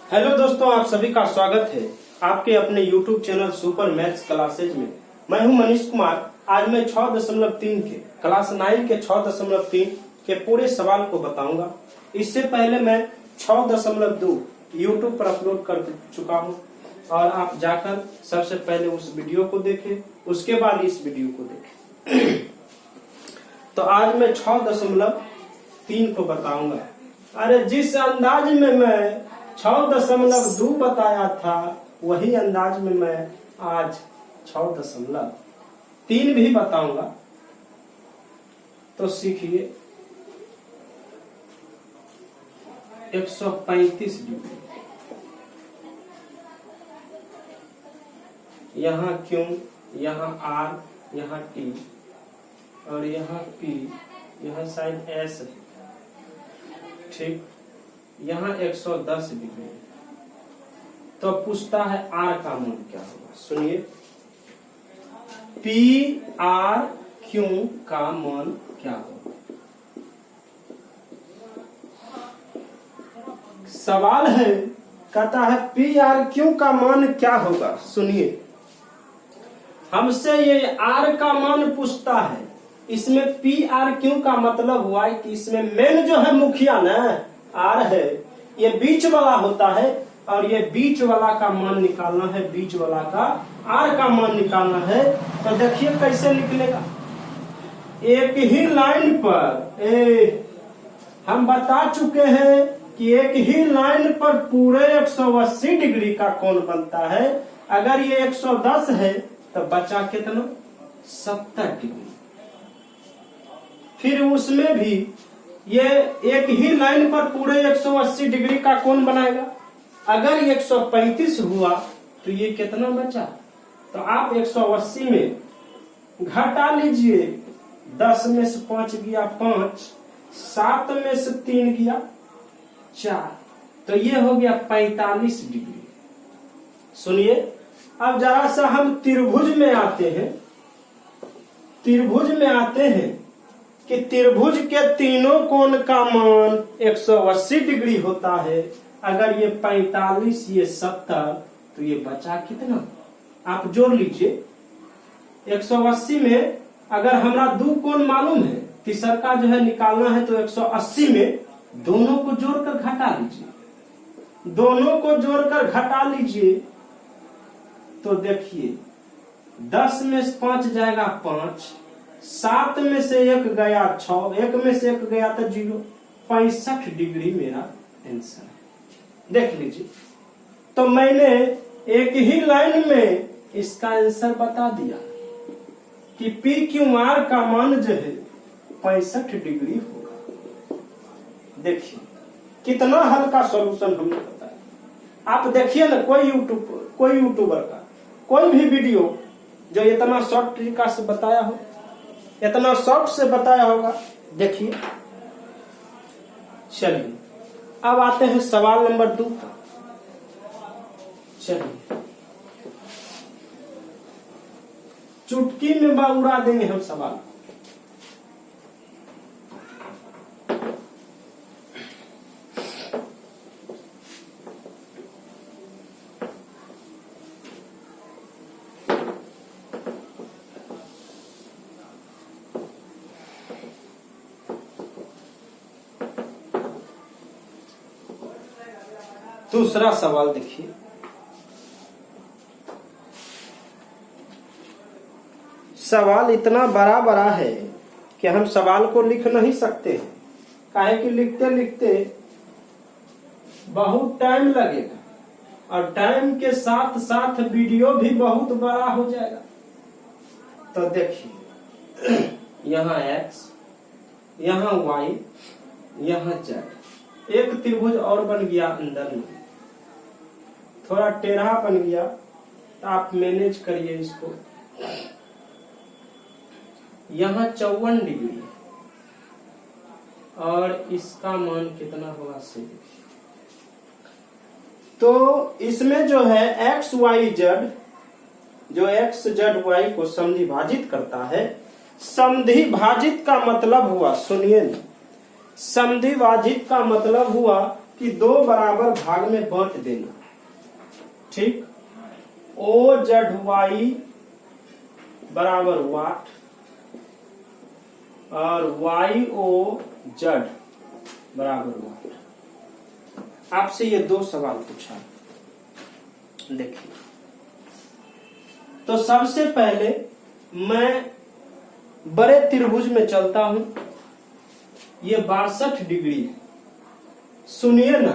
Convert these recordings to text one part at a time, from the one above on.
Hello दोस्तों, आप सभी का स्वागत है आपके अपने YouTube channel super maths classes में। मैं हूं मनीष कुमार। आज मैं 6.3 के क्लास 9 के 6.3 के पूरे सवाल को बताऊंगा। इससे पहले मैं 6.2 YouTube पर अपलोड कर चुका हूं और आप जाकर सबसे पहले उस वीडियो को देखें, उसके बाद इस वीडियो को देखें। तो आज मैं 6.3 को बताऊंगा। अरे जिस अंदाज में मैं 6.2 बताया था वही अंदाज में मैं आज 6.3 भी बताऊंगा। तो सीखिए 135 डिग्री, यहाँ क्यों, यहाँ आर, यहाँ टी और यहाँ पी, यहाँ साइन एस है, ठीक। यहाँ 110 डिग्री। तो पूछता है आर का मान क्या होगा। सुनिए, पी आर क्यू का मान क्या होगा। सवाल है, कहता है पी आर क्यू का मान क्या होगा। सुनिए, हमसे ये आर का मान पूछता है। इसमें पी आर क्यू का मतलब हुआ है कि इसमें मेन जो है मुखिया ना आर है, ये बीच वाला होता है और ये बीच वाला का मान निकालना है, बीच वाला का आर का मान निकालना है। तो देखिए कैसे निकलेगा। एक ही लाइन पर हम बता चुके हैं कि एक ही लाइन पर पूरे 180 डिग्री का कोण बनता है। अगर ये 110 है तो बचा कितना, 70 डिग्री। फिर उसमें भी ये एक ही लाइन पर पूरे 180 डिग्री का कोण बनाएगा। अगर 135 हुआ तो ये कितना बचा। तो आप 180 में घटा लीजिए, 10 में से 5 गया 5, 7 में से 3 गया 4, तो ये हो गया 45 डिग्री। सुनिए, अब जरा सा हम त्रिभुज में आते हैं। त्रिभुज में आते हैं कि त्रिभुज के तीनों कोण का मान 180 डिग्री होता है। अगर ये 45, ये 70, तो ये बचा कितना, आप जोड़ लीजिए। 180 में अगर हमारा दो कोण मालूम है, तीसरा का जो है निकालना है, तो 180 में दोनों को जोड़कर घटा लीजिए। दोनों को जोड़कर घटा लीजिए तो देखिए 10 में से 5 जाएगा 5, 7 में से 1 गया 6, 1 में से 1 गया तो 0, 65 डिग्री मेरा आंसर है। देख लीजिए, तो मैंने एक ही लाइन में इसका आंसर बता दिया कि पी क्यू आर का मान जो है 65 डिग्री होगा। देखिए कितना हल्का सॉल्यूशन हमने बताया। आप देखिए ना, कोई यूट्यूबर का कोई भी वीडियो जो इतना शॉर्ट तरीका से बताया हो, इतना शॉर्ट से बताया होगा। देखिए, चलिए अब आते हैं सवाल नंबर 2 का। चलिए, चुटकी में उड़ा देंगे हम सवाल। दूसरा सवाल देखिए, सवाल इतना बड़ा बड़ा है कि हम सवाल को लिख नहीं सकते हैं। काहे कि लिखते लिखते बहुत टाइम लगेगा और टाइम के साथ साथ वीडियो भी बहुत बड़ा हो जाएगा। तो देखिए, यहाँ x, यहाँ y, यहाँ z, एक त्रिभुज और बन गया अंदर में, थोड़ा टेढ़ा बन गया, तो आप मैनेज करिए इसको। यहाँ 54 डिग्री और इसका मान कितना होगा से। तो इसमें जो है एक्स वाई जेड, जो एक्स जेड वाई को समधि भाजित करता है। समधि भाजित का मतलब हुआ, सुनिए, समधि भाजित का मतलब हुआ कि दो बराबर भाग में बांट देना। ठीक, ओ जेड वाई बराबर वाट और वाई ओ जेड बराबर वाट। आपसे ये दो सवाल पूछा, देखिए। तो सबसे पहले मैं बड़े त्रिभुज में चलता हूं, ये 62 डिग्री है। सुनिए ना,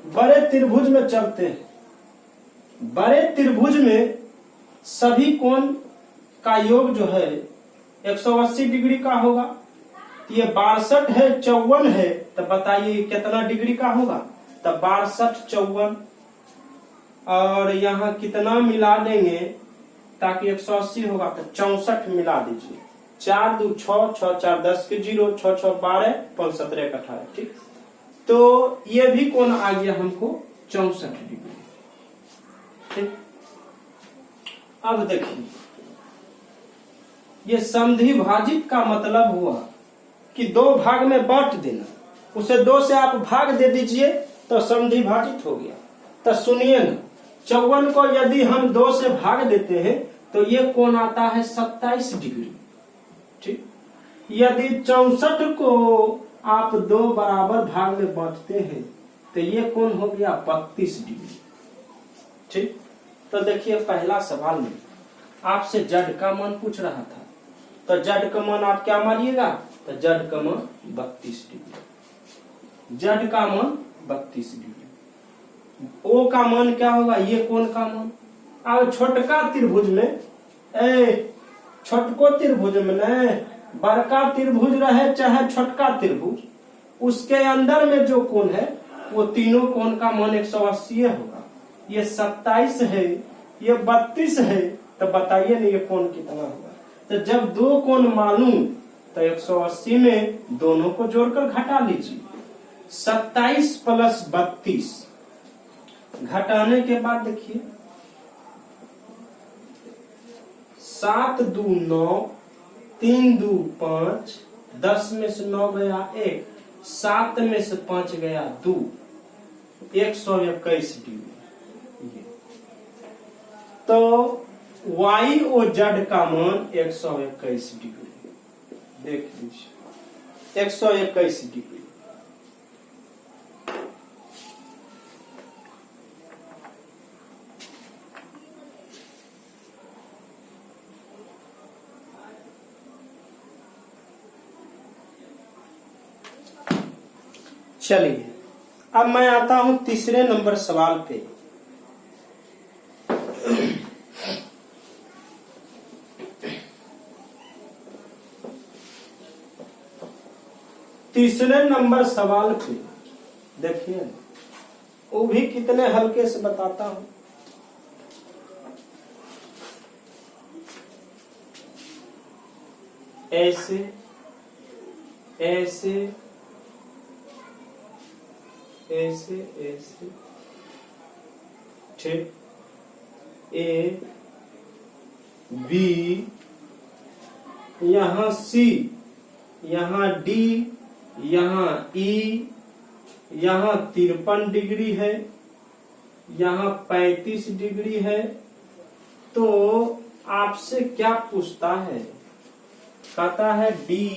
बड़े त्रिभुज में चलते हैं। बड़े त्रिभुज में सभी कोण का योग जो है 180 डिग्री का होगा। ये 62 है, 54 है, तो बताइए कितना डिग्री का होगा? तो 62 54 और यहाँ कितना मिला देंगे ताकि 180 होगा, तो 64 मिला दीजिए। 4 2 6 6 4 10 के 0 6 6 12 5 17 18। ठीक, तो ये भी कोण आ गया हमको 64 डिग्री। ठीक, अब देखिए, ये समद्वि भाजित का मतलब हुआ कि दो भाग में बांट देना। उसे 2 से आप भाग दे दीजिए तो समद्वि भाजित हो गया। तो सुनिए ना, 54 को यदि हम 2 से भाग देते हैं तो ये कोण आता है 27 डिग्री। ठीक, यदि 64 को आप 2 बराबर भाग में बांटते हैं तो ये कोण हो गया 32 डिग्री। ठीक, तो देखिए पहला सवाल में आपसे जेड का मान पूछ रहा था, तो जेड का मान आप क्या मानिएगा? तो जेड का मान 32 डिग्री। जेड का मान 32 डिग्री। ओ का मान क्या होगा? ये कोण का मान। अब छोटका त्रिभुज में, छोटको त्रिभुज में न, बड़का त्रिभुज रहे चाहे छोटका त्रिभुज, उसके अंदर में जो कोण है वो तीनों कोण का मान 180 होगा। ये 27 है, ये 32 है, तो बताइए ना ये कोण कितना होगा? तो जब दो कोण मालूम तो 180 में दोनों को जोड़कर घटा लीजिए। 27 प्लस 32 घटाने के बाद देखिए 7 2 9 3 2 5 10 में से 9 गया 1, 7 में से 5 गया 2, 121 डिग्री। तो वाई और जेड का मान 121 डिग्री। देख लीजिए 121 डिग्री। चलिए अब मैं आता हूं तीसरे नंबर सवाल पे। तीसरे नंबर सवाल पे देखिए, वो भी कितने हल्के से बताता हूं। ऐसे ऐसे ऐसे ऐसे, ठीक, ए बी, यहां सी, यहां डी, यहां ई, यहां 53 डिग्री है, यहां 35 डिग्री है। तो आपसे क्या पूछता है? कहता है डी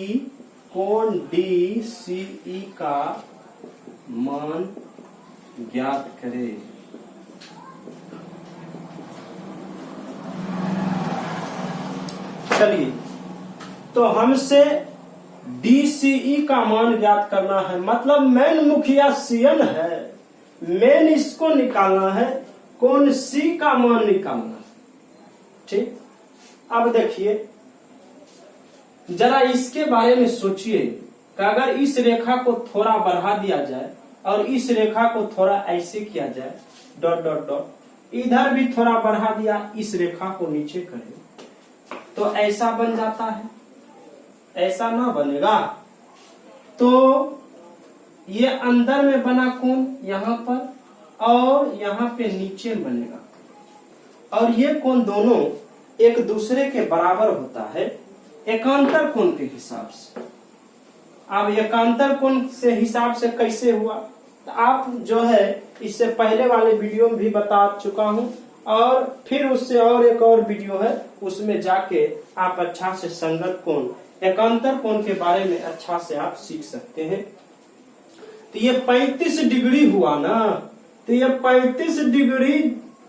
कोण डी सी ई का मान ज्ञात करे। चलिए, तो हमसे DCE का मान ज्ञात करना है, मतलब मेन मुखिया CN है, मेन इसको निकालना है, कोण C का मान निकालना है। ठीक, अब देखिए जरा इसके बारे में सोचिए कि अगर इस रेखा को थोड़ा बढ़ा दिया जाए और इस रेखा को थोड़ा ऐसे किया जाए, डॉट डॉट डॉट, इधर भी थोड़ा बढ़ा दिया, इस रेखा को नीचे करें तो ऐसा बन जाता है, ऐसा ना बनेगा। तो ये अंदर में बना कोण यहाँ पर और यहाँ पे नीचे बनेगा, और ये कोण दोनों एक दूसरे के बराबर होता है एकांतर कोण के हिसाब से। अब एकांतर कोण से हिसाब से कैसे हुआ? तो आप जो है इससे पहले वाले वीडियो में भी बता चुका हूं, और फिर उससे और एक और वीडियो है, उसमें जाके आप अच्छा से संगत कोण, एकांतर कोण के बारे में अच्छा से आप सीख सकते हैं। तो ये 35 डिग्री हुआ ना, तो ये 35 डिग्री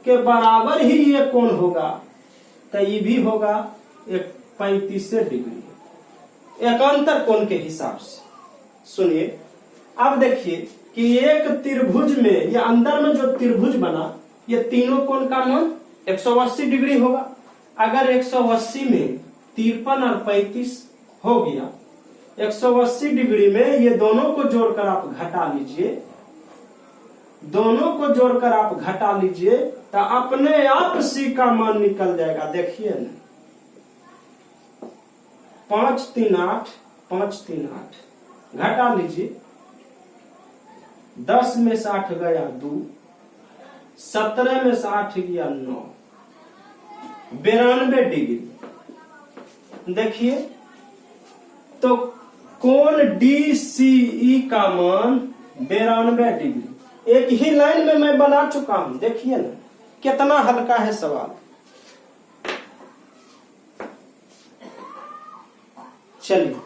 के बराबर ही ये कोण होगा, तो ये भी होगा एक 35 डिग्री एकांतर कोण के हिसाब से। सुनिए, अब देखिए कि एक त्रिभुज में, ये अंदर में जो त्रिभुज बना, ये तीनों कोण का मान 180 डिग्री होगा। अगर 180 में 53 और 35 हो गया, 180 डिग्री में ये दोनों को जोड़कर आप घटा लीजिए, दोनों को जोड़कर आप घटा लीजिए, तो अपने आप सी का मान निकल जाएगा। देखिए ना, 5 3 8, 5 3 8 घटा लीजिए, 10 में से 8 गया 2, 17 में से 8 गया 9, 92 डिग्री। देखिए तो कोण DCE का मान 92 डिग्री। एक ही लाइन में मैं बना चुका हूं, देखिए ना कितना हल्का है सवाल। चलिए,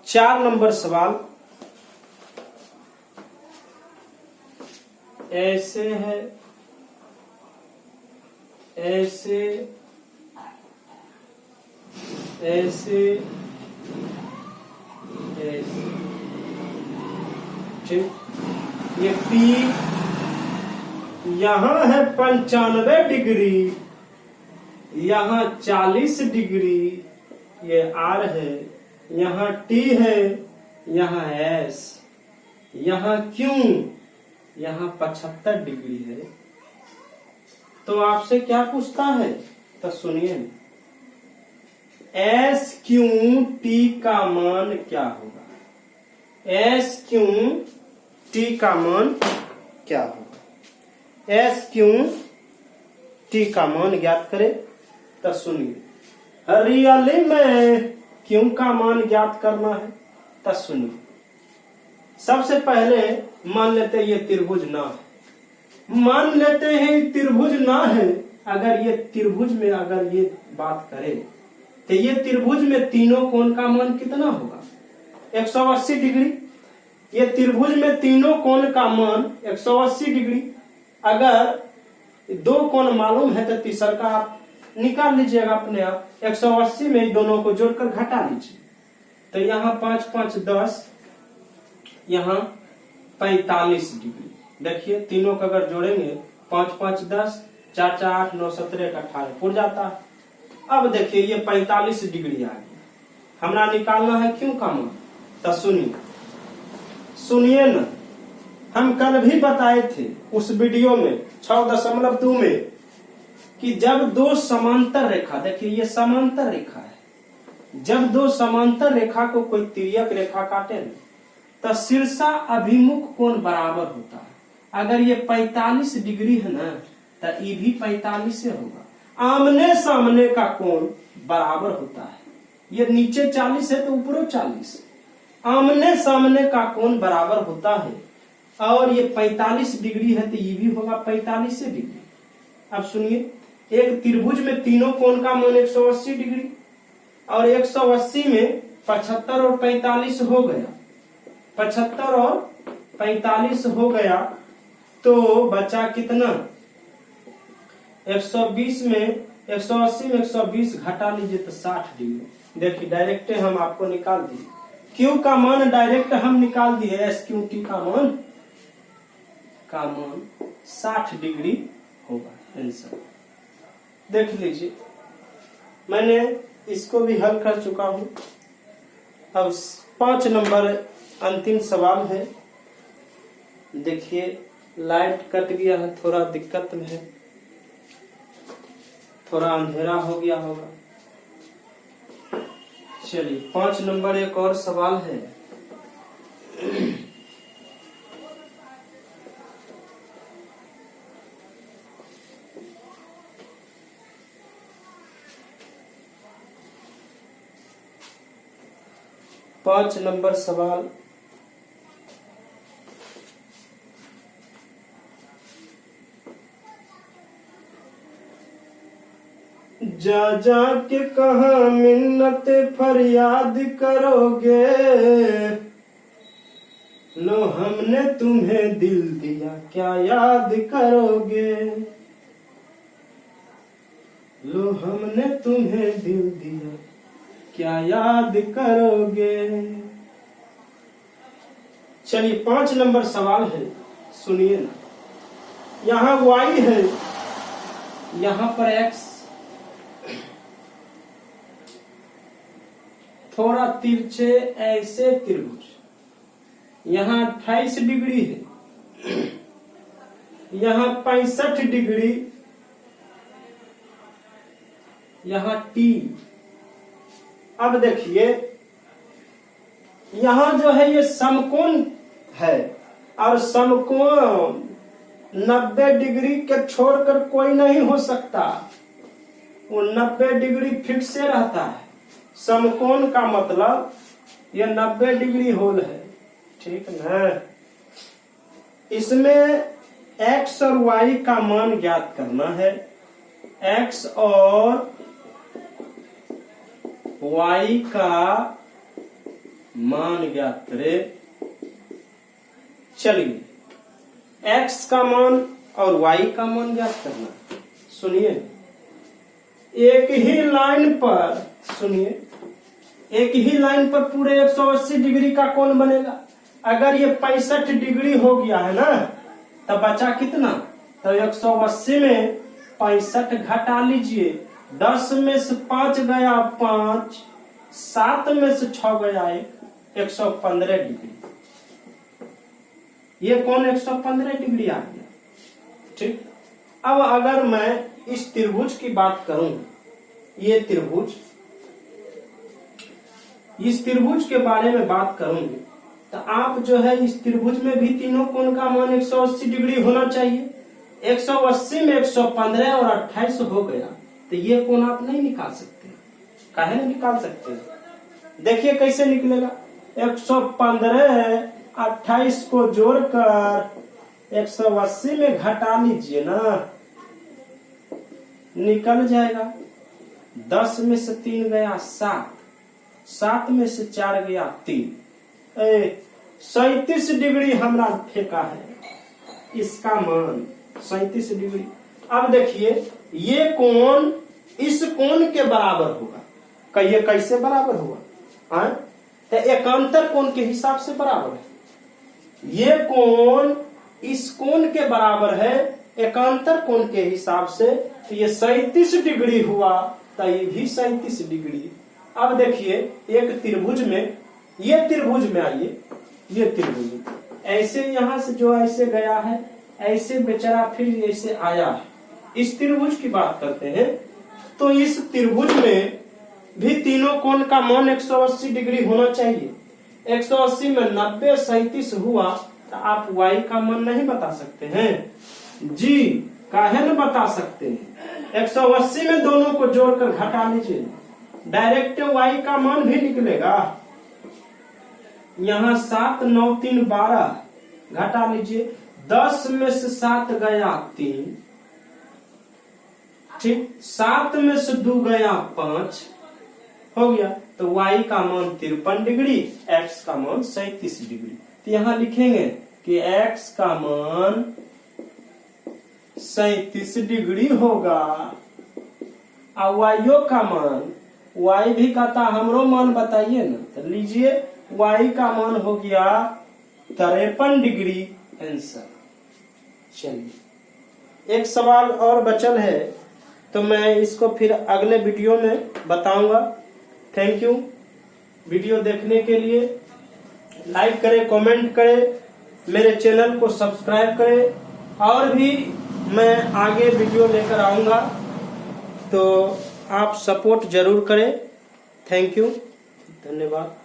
चार नंबर सवाल ऐसे है, ऐसे ऐसे ऐसे, ठीक। ये P यहां है 95 डिग्री, यहां 40 डिग्री, ये R है, यहाँ T है, यहाँ S, यहाँ Q, यहाँ 75 डिग्री है। तो आपसे क्या पूछता है, तो सुनिए, S Q T का मान क्या होगा? S Q T का मान क्या होगा? S Q T का मान ज्ञात करें। तो सुनिए, रियली में क्यों का मान ज्ञात करना है। तो सुनिए, सबसे पहले मान लेते हैं ये त्रिभुज ना है, मान लेते हैं त्रिभुज ना है। अगर ये त्रिभुज में अगर ये बात करें तो ये त्रिभुज में तीनों कोण का मान कितना होगा? 180 डिग्री। ये त्रिभुज में तीनों कोण का मान 180 डिग्री। अगर दो कोण मालूम है तो तीसरा का आप निकाल लीजिएगा अपने आप। 180 में दोनों को जोड़कर घटा लीजिए, तो यहाँ 5 5 10, यहाँ 45 डिग्री। देखिए तीनों का अगर जोड़ेंगे 5 5 10, 4 4 8 9 17 18 पूर जाता है। अब देखिए ये 45 डिग्री आ गया, हमरा निकालना है क्यों का मान। तो सुनिए ना, हम कल भी बताए थे उस वीडियो में 6.2 में कि जब दो समांतर रेखा, देखिए ये समांतर रेखा है, जब दो समांतर रेखा को कोई तिर्यक रेखा काटे ना, तो शीर्षा अभिमुख कोण बराबर होता है। अगर ये 45 डिग्री है ना, तो ये भी 45 से होगा। आमने सामने का कोण बराबर होता है। ये नीचे 40 है तो ऊपर 40, आमने सामने का कोण बराबर होता है। और ये 45 डिग्री है तो ये भी होगा 45 डिग्री। अब सुनिए, एक त्रिभुज में तीनों कोण का मान 180 डिग्री, और 180 में 75 और 45 हो गया, 75 और 45 हो गया, तो बचा कितना? 120 में 180 में 120 घटा लीजिए तो 60 डिग्री। देखिए डायरेक्ट हम आपको निकाल दिए, क्यू का मान डायरेक्ट हम निकाल दिए, एस क्यू टी का मान 60 डिग्री होगा आंसर। देख लीजिए, मैंने इसको भी हल कर चुका हूं। अब 5 नंबर अंतिम सवाल है। देखिए लाइट कट गया है, थोड़ा दिक्कत में है, थोड़ा अंधेरा हो गया होगा। चलिए 5 नंबर एक और सवाल है। 5 नंबर सवाल, जा जा के कहा मिन्नत फरियाद करोगे, लो हमने तुम्हें दिल दिया क्या याद करोगे, लो हमने तुम्हें दिल दिया क्या याद करोगे। चलिए 5 नंबर सवाल है, सुनिए ना। यहाँ y है, यहाँ पर x, थोड़ा तिरछे ऐसे त्रिभुज, यहाँ 28 डिग्री है, यहाँ 65 डिग्री, यहाँ t। अब देखिए यहाँ जो है ये समकोण है, और समकोण 90 डिग्री के छोड़कर कोई नहीं हो सकता, वो 90 डिग्री फिक्स से रहता है। समकोण का मतलब ये 90 डिग्री होल है, ठीक ना। इसमें x और y का मान ज्ञात करना है, x और y का मान ज्ञात करें। चलिए x का मान और y का मान ज्ञात करना। सुनिए, एक ही लाइन पर, सुनिए, एक ही लाइन पर पूरे 180 डिग्री का कोण बनेगा। अगर ये 65 डिग्री हो गया है ना, तब बचा कितना, तो 180 में 65 घटा लीजिए, 10 में से 5 गया 5, 7 में से 6 गया 1, 115 डिग्री। ये कोण 115 डिग्री आ गया, ठीक। अब अगर मैं इस त्रिभुज की बात करूं, ये त्रिभुज, इस त्रिभुज के बारे में बात करूंगी, तो आप जो है इस त्रिभुज में भी तीनों कोण का मान 180 डिग्री होना चाहिए। 180 में 115 और 28 हो गया, तो ये कोण आप नहीं निकाल सकते। काहे नहीं निकाल सकते? देखिए कैसे निकलेगा। 115 28 को जोड़कर 180 में घटा लीजिए ना, निकल जाएगा। 10 में से 3 गया 7, 7 में से 4 गया 3, 37 डिग्री हमरा फेंका है, इसका मान 37 डिग्री। अब देखिए ये कोण इस कोण के बराबर होगा। कहिए कैसे बराबर होगा? तो एकांतर कोण के हिसाब से बराबर है। ये कोण इस कोण के बराबर है एकांतर कोण के हिसाब से, तो ये 37 डिग्री हुआ, तो ये भी 37 डिग्री। अब देखिए एक त्रिभुज में, ये त्रिभुज में आइए, ये त्रिभुज ऐसे यहां से जो ऐसे गया है, ऐसे बेचारा फिर ऐसे आया है। इस त्रिभुज की बात करते हैं, तो इस त्रिभुज में भी तीनों कोण का मान 180 डिग्री होना चाहिए। 180 में 90 37 हुआ, तो आप y का मान नहीं बता सकते हैं जी? काहे न बता सकते हैं? 180 में दोनों को जोड़कर घटा लीजिए, डायरेक्ट y का मान भी निकलेगा। यहाँ 7 9 3 12 घटा लीजिए, 10 में से 7 गया 3, ठीक, 7 में से 2 गया 5, हो गया। तो y का मान 53 डिग्री, x का मान 37 डिग्री। तो यहाँ लिखेंगे कि x का मान 37 डिग्री होगा, और y का मान, y भी कहता हमरो मान बताइए ना, तो लीजिए y का मान हो गया 53 डिग्री आंसर। चलिए एक सवाल और बचल है, तो मैं इसको फिर अगले वीडियो में बताऊंगा। थैंक यू वीडियो देखने के लिए। लाइक करें, कमेंट करें, मेरे चैनल को सब्सक्राइब करें, और भी मैं आगे वीडियो लेकर आऊंगा, तो आप सपोर्ट जरूर करें। थैंक यू, धन्यवाद।